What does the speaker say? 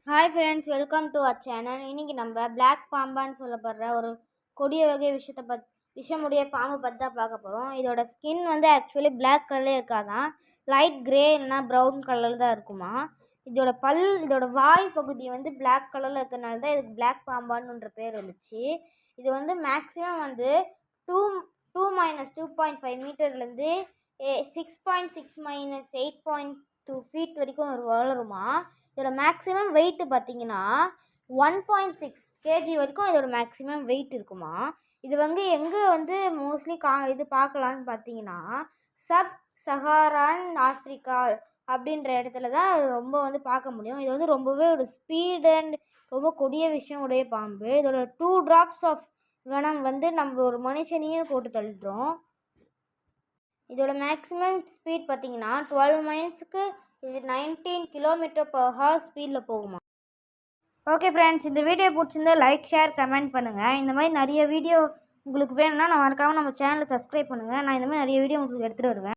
Hi friends, welcome to our channel. இன்றைக்கி நம்ம black பாம்பான்னு சொல்லப்படுற ஒரு கொடிய வகை விஷமுடைய பாம்பு பற்றி தான் பார்க்க போகிறோம். இதோட ஸ்கின் வந்து ஆக்சுவலி பிளாக் கலர்லேயே இருக்காதான், லைட் கிரே இல்லைனா ப்ரௌன் கலரில் தான் இருக்குமா. இதோட வாய் பகுதி வந்து பிளாக் கலரில் இருக்கிறனால தான் இதுக்கு பிளாக் பாம்பான்னுன்ற பேர் வந்துச்சு. இது வந்து மேக்ஸிமம் வந்து 2-2-2.5 மீட்டர்லேருந்து 6.6-8.2 ஃபீட் வரைக்கும் வளருமா. இதோட மேக்ஸிமம் வெயிட்டு பார்த்தீங்கன்னா 1.6 கேஜி வரைக்கும் இதோட மேக்ஸிமம் வெயிட் இருக்குமா. இது வந்து எங்கே வந்து மோஸ்ட்லி இது பார்க்கலான்னு பார்த்தீங்கன்னா சப் சஹாரான் ஆஃப்ரிக்கா அப்படின்ற இடத்துல தான் ரொம்ப வந்து பார்க்க முடியும். இது வந்து ரொம்பவே ஒரு ஸ்பீட் அண்ட் ரொம்ப கொடிய விஷயம் உடைய பாம்பு. இதோட 2 drops ஆஃப் வெனம் வந்து நம்ம ஒரு மனுஷனையே போட்டு தள்ளிடுறோம். இதோட மேக்ஸிமம் ஸ்பீட் பார்த்தீங்கன்னா 12 மைல்ஸுக்கு இது 19 km/h ஸ்பீடில் போகுமா. ஓகே ஃப்ரெண்ட்ஸ், இந்த வீடியோ பிடிச்சிருந்தா லைக், ஷேர், கமெண்ட் பண்ணுங்கள். இந்த மாதிரி நிறைய வீடியோ உங்களுக்கு வேணும்னா நான் மறக்காமல் நம்ம சேனலை சப்ஸ்கிரைப் பண்ணுங்கள். நான் இந்த மாதிரி நிறைய வீடியோ உங்களுக்கு எடுத்துகிட்டு வருவேன்.